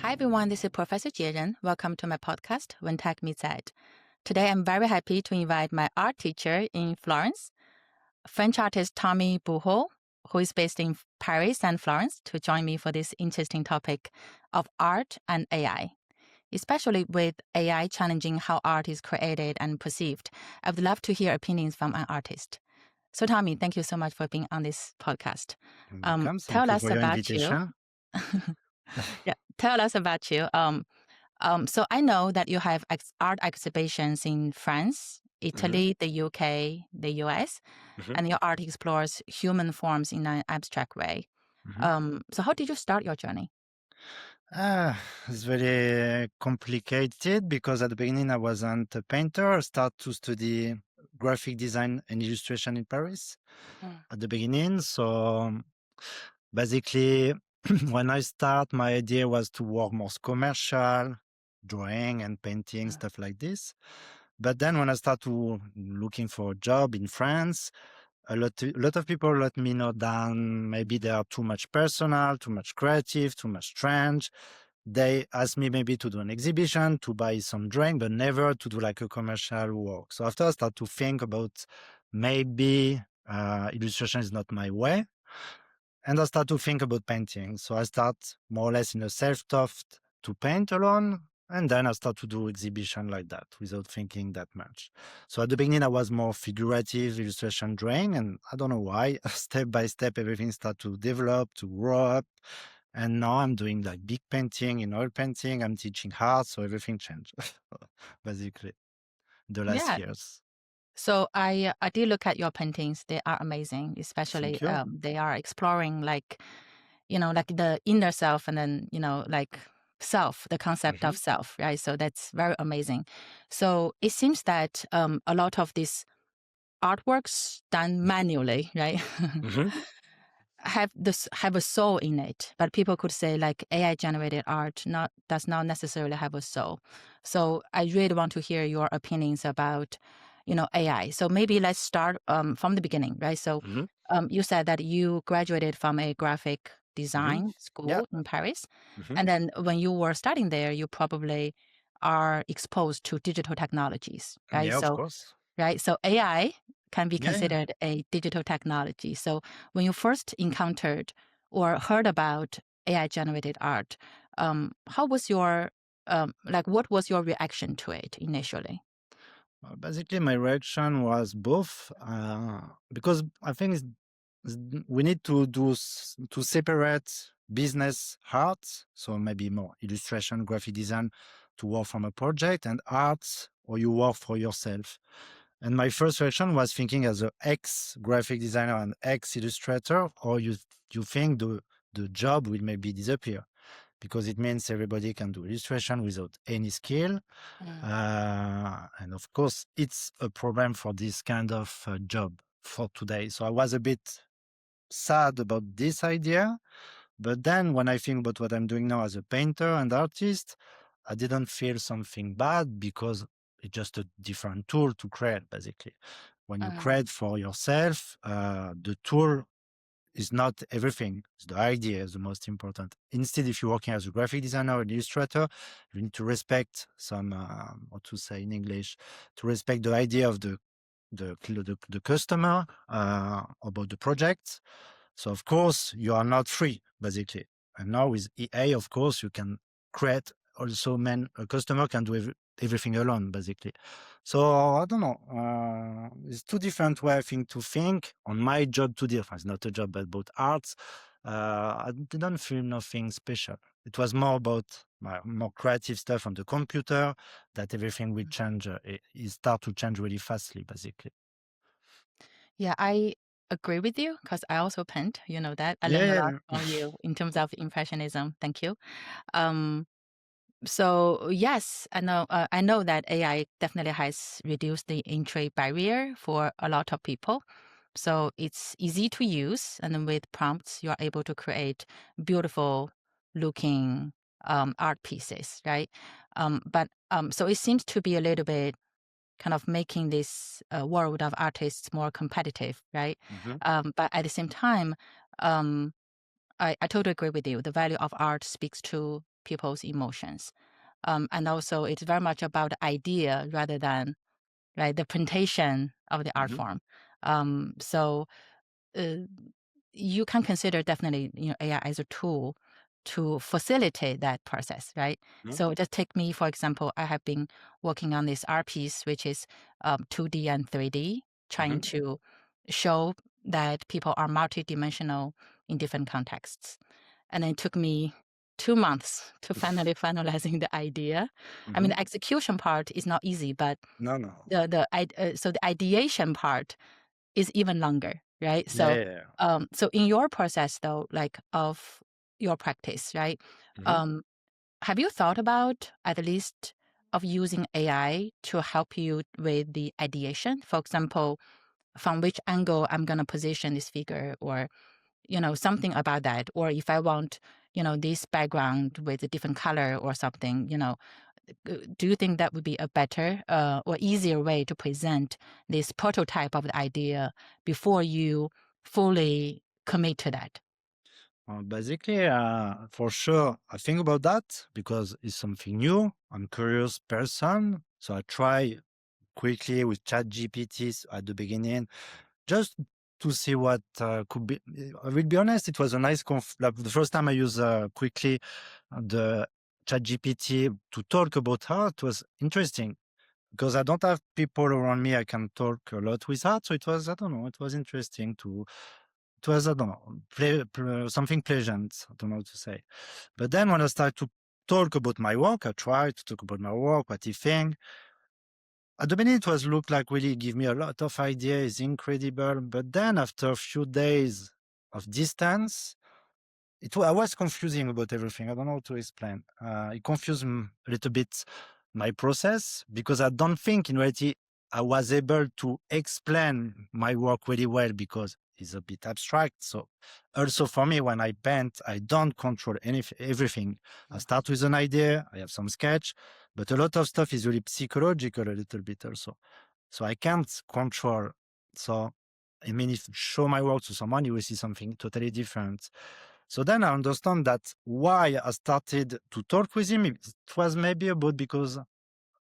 Hi everyone, this is Professor Jie. Welcome to my podcast, When Tech Meets Ed. Today I'm very happy to invite my art teacher in Florence, French artist Tommy Buchholz, who is based in Paris and Florence, to join me for this interesting topic of art and AI, especially with AI challenging how art is created and perceived. I would love to hear opinions from an artist. So Tommy, thank you so much for being on this podcast. Welcome. Thank Tell you us for your about you. invitation. Yeah, tell us about you. So I know that you have art exhibitions in France, Mhm, Italy, the UK, the US, mhm, and your art explores human forms in an abstract way. mhm. So how did you start your journey? It's very complicated because at the beginning I wasn't a painter. I started to study graphic design and illustration in Paris Mm. at the beginning. So basically, when I start, my idea was to work more commercial, drawing and painting, stuff like this. But then when I start to looking for a job in France, a lot of people let me know that maybe they are too much personal, too much creative, too much strange. They asked me maybe to do an exhibition, to buy some drawing, but never to do like a commercial work. So after I start to think about maybe illustration is not my way, and I start to think about painting. So I start more or less in a self-taught to paint alone. And then I start to do exhibition like that without thinking that much. So at the beginning, I was more figurative illustration drawing. And I don't know why, step by step, everything started to develop, to grow up. And now I'm doing like big painting in oil painting. I'm teaching art. So everything changed basically the last Yeah. years. So I did look at your paintings. They are amazing, Thank especially you. they are exploring like the inner self and then, like self, the concept Hmm. of self, right? So that's very amazing. So it seems that a lot of these artworks done manually, right? Hmm. have a soul in it, but people could say like AI generated art not does not necessarily have a soul. So I really want to hear your opinions about AI. So maybe let's start from the beginning, right? So Hmm. you said that you graduated from a graphic Hmm. design Yeah. school in Paris, Hmm. and then when you were studying there, you probably are exposed to digital technologies, right? Yeah, of So course. AI can be Yeah, yeah. considered a digital technology. So when you first encountered or heard about AI generated art, how was your what was your reaction to it initially? Basically, my reaction was both, because I think we need to to separate business art, so maybe more illustration, graphic design, to work from a project, and art, or you work for yourself. And my first reaction was thinking as a ex graphic designer and ex illustrator, or you think the job will maybe disappear because it means everybody can do illustration without any skill. Mm. And of course, it's a problem for this kind of job for today. So I was a bit sad about this idea. But then when I think about what I'm doing now as a painter and artist, I didn't feel something bad because it's just a different tool to create, basically. When you Mm. create for yourself, the tool is not everything. It's the idea is the most important. Instead, if you're working as a graphic designer or an illustrator, you need to respect some, what to say in English, to respect the idea of the customer about the project. So of course you are not free basically. And now with EA, of course, you can create also. Man, a customer can do everything alone basically. So I don't know. It's two different way I think to think. On my job, two different. It's not a job about arts. I didn't feel nothing special. It was more about my more creative stuff on the computer, that everything will change. It start to change really fastly, basically. Yeah, I agree with you because I also paint. You know that I Yeah, learned a lot yeah. from you in terms of impressionism. Thank you. Um, So yes, I know that AI definitely has reduced the entry barrier for a lot of people. So it's easy to use, and then with prompts, you are able to create beautiful looking art pieces, right? But so it seems to be a little bit kind of making this world of artists more competitive, right? Hmm. But at the same time, um, I totally agree with you. The value of art speaks to people's emotions. And also, it's very much about the idea rather than right the presentation of the art Mhm. form. So uh, you can consider definitely AI as a tool to facilitate that process, right? Mhm. So just take me for example. I have been working on this art piece, which is 2D and 3D, trying Mhm. to show that people are multidimensional in different contexts. And it took me 2 months to finally finalizing the idea. I mean, Mhm. the execution part is not easy, but No, no. so the ideation part is even longer, right? Yeah, So, yeah, yeah. so in your process though, like of your practice, right? Mhm. Um, have you thought about at least of using AI to help you with the ideation? For example, from which angle I'm going to position this figure, or something about that. Or if I want, this background with a different color or something, do you think that would be a better or easier way to present this prototype of the idea before you fully commit to that? Basically, for sure, I think about that because it's something new. I'm curious person, so I try quickly with ChatGPT at the beginning, just to see what could be. I will be honest, it was a nice like the first time I used quickly the ChatGPT to talk about art. It was interesting because I don't have people around me I can talk a lot with art. So it was, I don't know, it was interesting to, it was, I don't know, something pleasant. I don't know what to say. But then when I started to talk about my work, I tried to talk about my work, what I think. At the beginning, it was look like really give me a lot of ideas, incredible. But then after a few days of distance, I was confusing about everything. I don't know how to explain. It confused a little bit my process because I don't think in reality I was able to explain my work really well because it's a bit abstract. So also for me, when I paint, I don't control everything. I Mm. start with an idea, I have some sketch, but a lot of stuff is really psychological a little bit also. So I can't control. So I mean, if show my work to someone, you will see something totally different. So then I understand that why I started to talk with him. It was maybe about because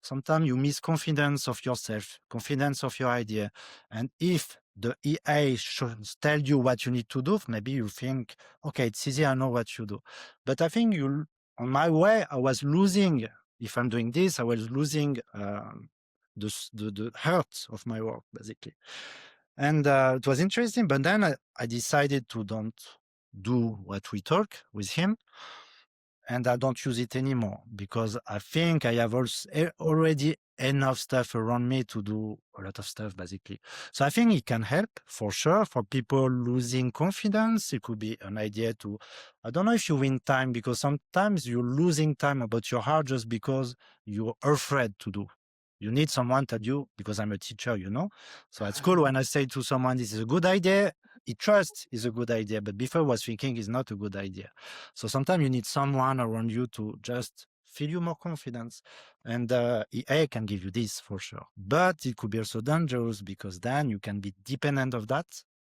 sometimes you miss confidence of yourself, confidence of your idea. And if the EA should tell you what you need to do, maybe you think, okay, it's easy, I know what you do. But I think on my way, I was losing, if I'm doing this, I was losing the heart of my work, basically. And it was interesting, but then I decided to don't do what we talk with him and I don't use it anymore because I think I have already enough stuff around me to do a lot of stuff basically. So I think it can help for sure for people losing confidence. It could be an idea to, I don't know if you win time because sometimes you're losing time about your heart just because you're afraid to do. You need someone to you because I'm a teacher, you know. So at school, when I say to someone, this is a good idea, he trusts is a good idea, but before was thinking is not a good idea. So sometimes you need someone around you to just feel you more confidence. And EA can give you this for sure. But it could be also dangerous because then you can be dependent of that.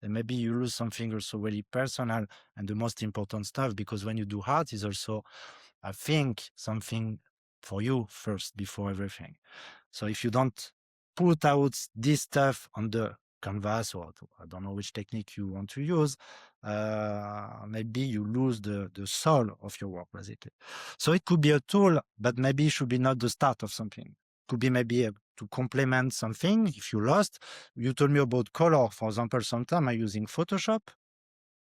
And maybe you lose something also really personal and the most important stuff because when you do art is also, I think, something for you first before everything. So if you don't put out this stuff on the canvas or I don't know which technique you want to use, maybe you lose the soul of your work, basically. So it could be a tool, but maybe it should be not the start of something. Could be maybe to complement something. If you lost, you told me about color, for example, sometimes I'm using Photoshop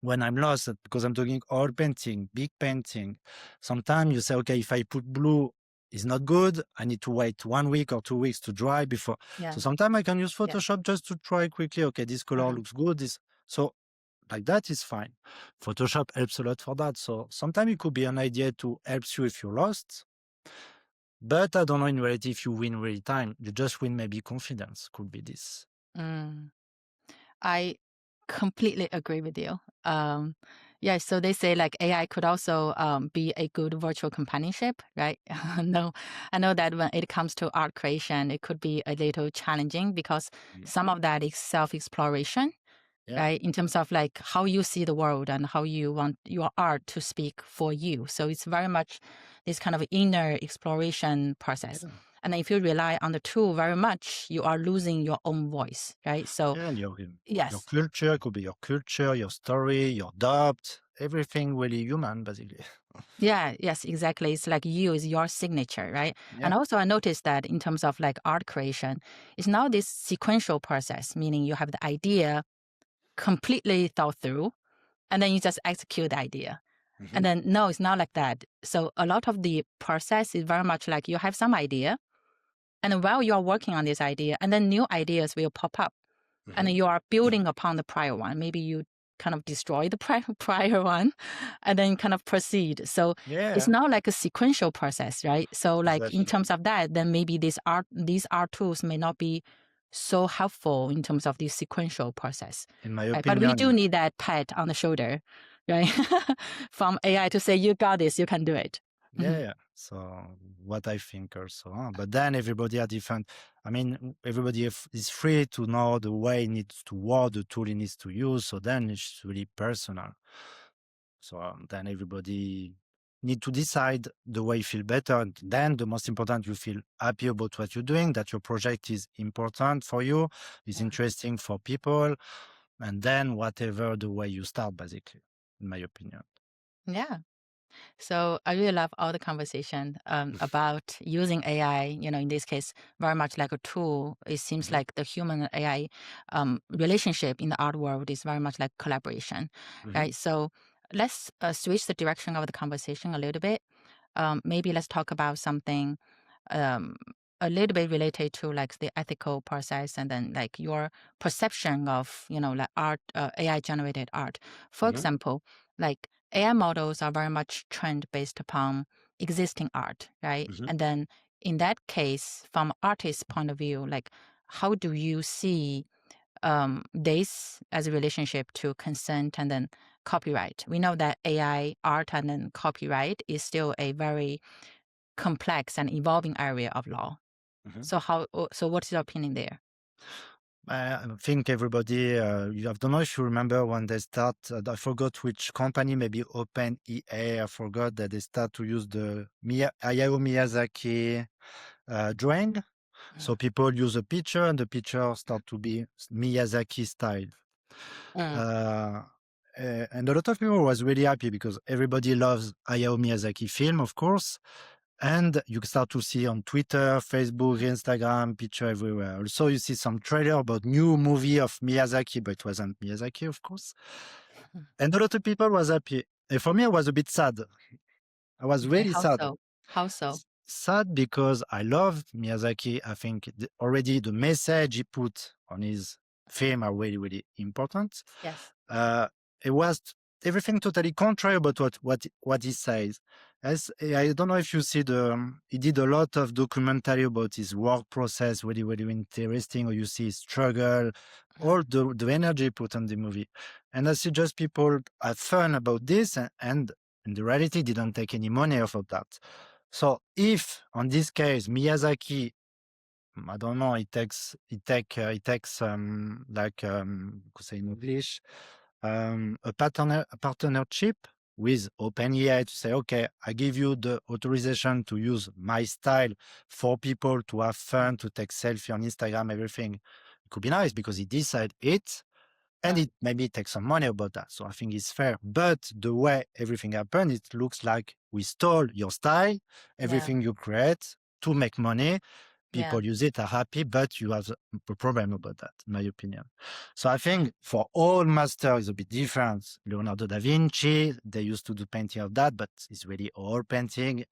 when I'm lost because I'm doing oil painting, big painting. Sometimes you say, okay, if I put blue, it's not good. I need to wait 1 week or 2 weeks to dry before. Yeah, So sometimes I can use yeah. Photoshop just to try quickly. Okay, this color Uh-huh. looks good. This so like that is fine. Photoshop helps a lot for that. So sometimes it could be an idea to help you if you're lost. But I don't know in reality if you win really time. You just win maybe confidence. Could be this. Mm. I completely agree with you. Yeah, so they say like AI could also be a good virtual companionship, right? No, I know that when it comes to art creation, it could be a little challenging because Mm. some of that is self exploration. Yeah. right? In terms of like how you see the world and how you want your art to speak for you. So it's very much this kind of inner exploration process. Yeah. And then if you rely on the tool very much, you are losing your own voice, right? So Yeah. Your yes, culture could be your culture, your story, your doubt, everything really human, basically. yeah, yes, exactly. It's like you is your signature, right? Yeah. And also I noticed that in terms of like art creation, it's now this sequential process, meaning you have the idea completely thought through and then you just execute the idea. Hmm. And then no, it's not like that. So a lot of the process is very much like you have some idea, and then while you are working on this idea, and then new ideas will pop up, and Hmm. then you are building upon the prior one. Maybe you kind of destroy the prior one, and then kind of proceed. So it's Yeah. not like a sequential process, right? So like in Exactly. terms of that, then maybe these art tools may not be so helpful in terms of the sequential process, In my right? But we do opinion, need that pat on the shoulder, right, from AI to say you got this, you can do it. yeah, Mhm. yeah. So what I think also, huh? But then everybody are different. I mean, everybody is free to know the way it needs to work, the tool it needs to use. So then it's really personal. So then everybody need to decide the way you feel better. And then the most important, you feel happy about what you're doing, that your project is important for you, is Yeah. interesting for people, and then whatever the way you start, basically, in my opinion. Yeah. So I really love all the conversation about using AI. In this case, very much like a tool. It seems Hmm. like the human and AI relationship in the art world is very much like collaboration, Hmm. right? So let's switch the direction of the conversation a little bit. Maybe let's talk about something um, a little bit related to like the ethical process and then like your perception of like art, AI generated art. For Hmm. example, like AI models are very much trained based upon existing art, right? Hmm. And then in that case, from artist's point of view, like how do you see this as a relationship to consent and then copyright? We know that AI art and then copyright is still a very complex and evolving area of law. Hmm. So what's your opinion there? I think everybody, I don't know if you remember when they start, I forgot which company, maybe OpenEA, I forgot that they start to use the Hayao Miyazaki drawing. So Mm, people use a picture and the picture start to be Miyazaki style. mm, Uh, and a lot of people was really happy because everybody loves Hayao Miyazaki film, of course. And you start to see on Twitter, Facebook, Instagram, picture everywhere. Also, you see some trailer about new movie of Miyazaki, but it wasn't Miyazaki, of course. mm, And a lot of people was happy. And for me, I was a bit sad. I was okay, really how sad. so? How so? Sad because I love Miyazaki. I think already the message he put on his film are really, really important. Yes. Uh, it was everything totally contrary about what he says. As I don't know if you see he did a lot of documentary about his work process, really, really interesting. Or you see his struggle, Mm, all the energy put on the movie, and I see just people have fun about this, and in the reality didn't take any money off of that. So if on this case Miyazaki, I don't know, it takes like say in English, a partnership with OpenAI to say, okay, I give you the authorization to use my style for people to have mm, fun, to take selfie on Instagram, everything. It could be nice because he decide it, and mm, it maybe takes some money about that. So I think it's fair. But the way everything happened, it looks like we stole your style, yeah, everything you create to make money. yeah, People use it, are happy, but you have a problem about that, in my opinion. So I think for all master is a bit different. Leonardo da Vinci, they used to do painting of that, but it's really all painting.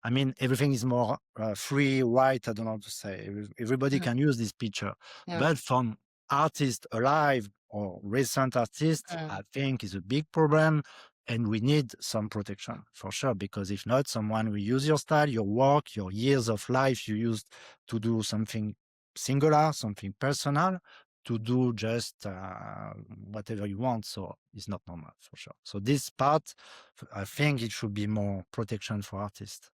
I mean, everything is more free, white. I don't know how to say. Everybody mm, can use this picture. yeah, But from artists alive or recent artists, mm, I think is a big problem. And we need some protection for sure, because if not, someone will use your style, your work, your years of life you used to do something singular, something personal, to do just whatever you want. So it's not normal for sure. So this part, I think it should be more protection for artists.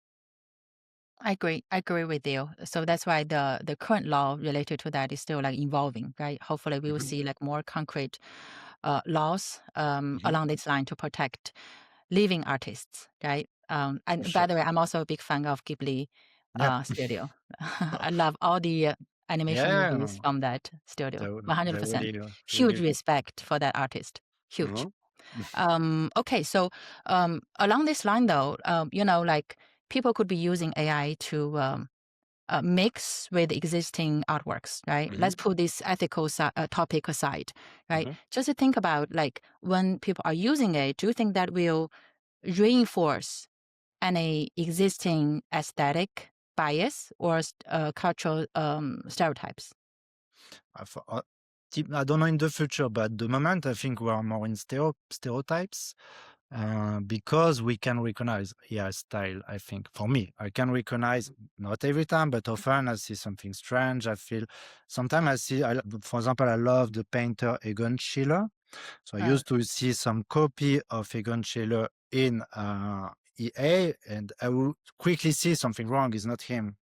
I agree. I agree with you. So that's why the current law related to that is still like evolving, right? Hopefully, we will Mhm, see like more concrete laws mhm. along this line to protect living artists, right? For And by sure. the way, I'm also a big fan of Ghibli Yeah. studio. I love all the animation Yeah, movies from that studio. they 100%. really, Huge really good. respect for that artist. Huge. Mhm. Okay, so along this line, though, like people could be using AI to mix with existing artworks, right? Let's Mhm, put this ethical topic aside, right? mhm. Just to think about like when people are using it, do you think that will reinforce any existing aesthetic bias or cultural stereotypes? I don't know in the future, but at the moment, I think we are more in stereotypes because we can recognize yeah style. I think for me, I can recognize not every time, but often I see something strange. I feel sometimes I see. For example, I love the painter Egon Schiele. So I Uh, used to see some copy of Egon Schiele in EA, and I would quickly see something wrong. It's not him.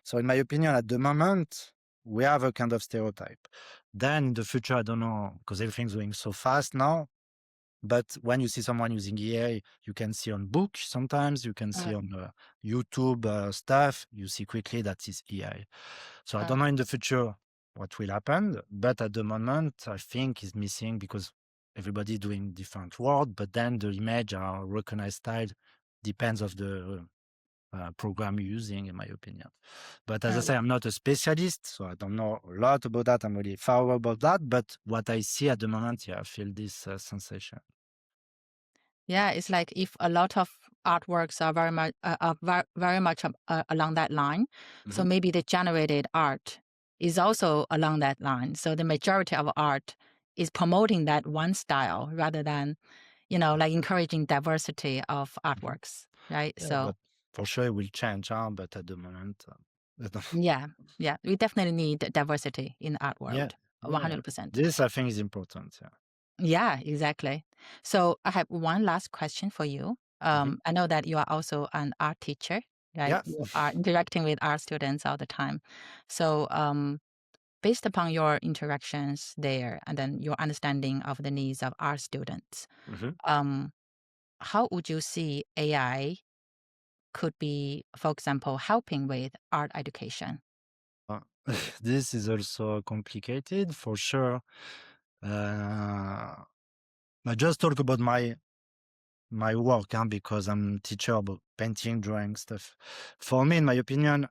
So in my opinion, at the moment, we have a kind of stereotype. Then in the future, I don't know, because everything's going so fast now. But when you see someone using EA, you can see on book sometimes, you can see uh, on YouTube stuff, you see quickly that is EA. So I uh, don't know in the future what will happen, but at the moment, I think is missing because everybody doing different word, but then the image or recognized style depends of the program you're using, in my opinion. But as I uh, say, I'm not a specialist, so I don't know a lot about that. I'm really far away about that. But what I see at the moment, yeah, I feel this sensation. Yeah, it's like if a lot of artworks are very much along that line, so Mhm. maybe the generated art is also along that line. So the majority of art is promoting that one style rather than, like encouraging diversity of Mhm. artworks, right? Yeah, So but for sure it will change, huh? But at the moment, I don't yeah, yeah, we definitely need diversity in the art yeah, world, yeah. 100%. This I think is important. Yeah. Yeah, exactly. So I have one last question for you. Mhm. I know that you are also an art teacher, right? Yeah. You are interacting with art students all the time. So, based upon your interactions there and then your understanding of the needs of art students, Mhm. um, how would you see AI could be, for example, helping with art education? Uh, this is also complicated for sure. Uh, I just talk about my work, huh, because I'm teacher about painting, drawing stuff. For me, in my opinion,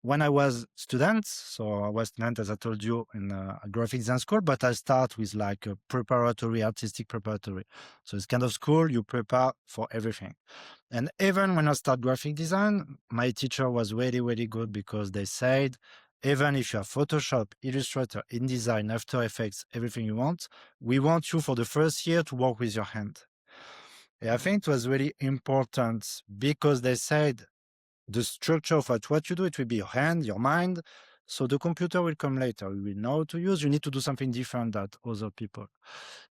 when I was student, so I was student, as I told you, in a graphic design school, but I start with like a preparatory, artistic preparatory. So it's kind of school you prepare for everything. And even when I start graphic design, my teacher was really, really good because they said, even if you have Photoshop, Illustrator, InDesign, After Effects, everything you want, we want you for the first year to work with your hand. I think it was really important because they said the structure of what you do, it will be your hand, your mind. So the computer will come later. You will know how to use. You need to do something different than other people.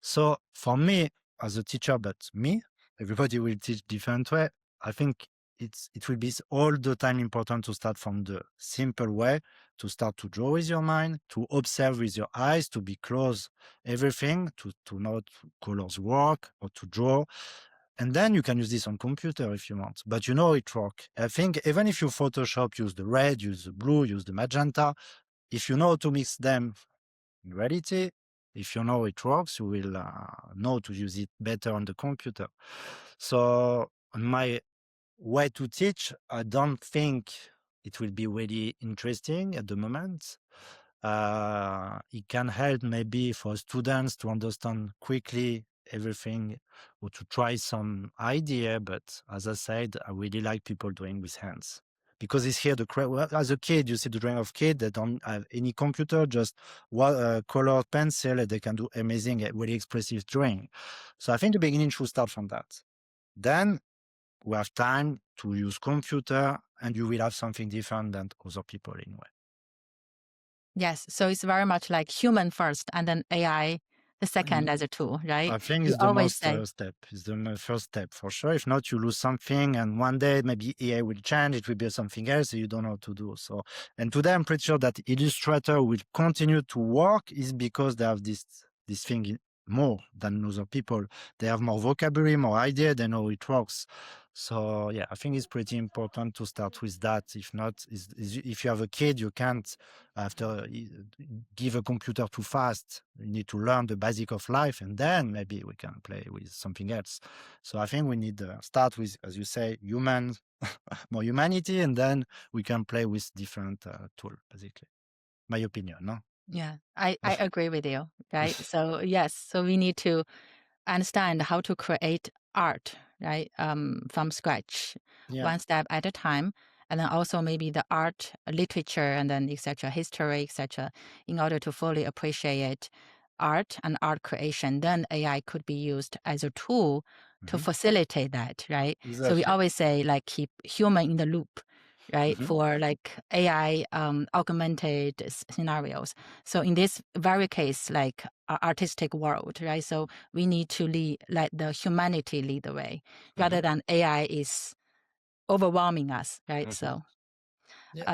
So for me, as a teacher, but me, everybody will teach different way. I think it will be all the time important to start from the simple way, to start to draw with your mind, to observe with your eyes, to be close everything, to know how colors work or to draw. And then you can use this on computer if you want, but you know it work. I think even if you Photoshop, use the red, use the blue, use the magenta, if you know how to mix them in reality, if you know it works, you will know to use it better on the computer. So on my way to teach, I don't think it will be really interesting at the moment. It can help maybe for students to understand quickly everything or to try some idea. But as I said, I really like people doing with hands because it's here well, as a kid, you see the drawing of kid that don't have any computer, just colored pencil, and they can do amazing, really expressive drawing. So I think the beginning should start from that. Then we have time to use computer and you will have something different than other people anyway. Yes, so it's very much like human first and then AI the second as a tool, right? I think You it's the always most say, step. It's the first step for sure. If not, you lose something, and one day maybe AI will change. It will be something else you don't know what to do. So, and today I'm pretty sure that Illustrator will continue to work is because they have this thing more than other people. They have more vocabulary, more idea. They know it works. So yeah, I think it's pretty important to start with that. If not, if you have a kid, you can't after give a computer too fast. You need to learn the basic of life, and then maybe we can play with something else. So I think we need to start with, as you say, humans, more humanity, and then we can play with different tool. Basically, my opinion. No. yeah, I agree with you, right? So yes, so we need to understand how to create art, right? From scratch, Yeah. one step at a time. And then also maybe the art, literature, and then etc., history, etc., in order to fully appreciate art and art creation. Then AI could be used as a tool to Hmm. facilitate that, right? So we Exactly. always say like keep human in the loop, right? Hmm. For like AI augmented scenarios. So in this very case, like artistic world, right? So we need to let the humanity lead the way Hmm. rather than AI is overwhelming us, right? Hmm. So Yeah.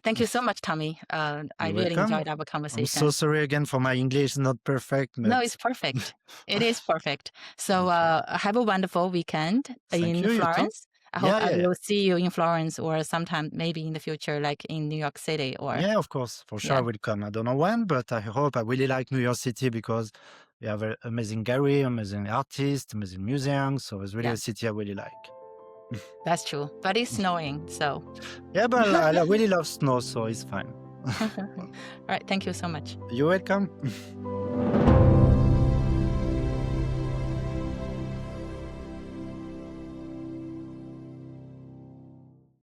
thank you so much, Tommy. I You're really welcome. enjoyed our I'm so conversation. sorry again for my English not perfect, No, but it's perfect. It is perfect. So thank you. have a wonderful weekend Thank in you. You too. Florence. I hope Yeah, I yeah, yeah. will see you in Florence or sometime maybe in the future, like in New York City or Yeah, of course. For sure I yeah, will come. I don't know when, but I hope. I really like New York City because we have an amazing gallery, amazing artists, amazing museums. So it's really yeah, a city I really like. that's true. But it's snowing, so. Yeah, but I really love snow, so it's fine. All right. Thank you so much. You're welcome.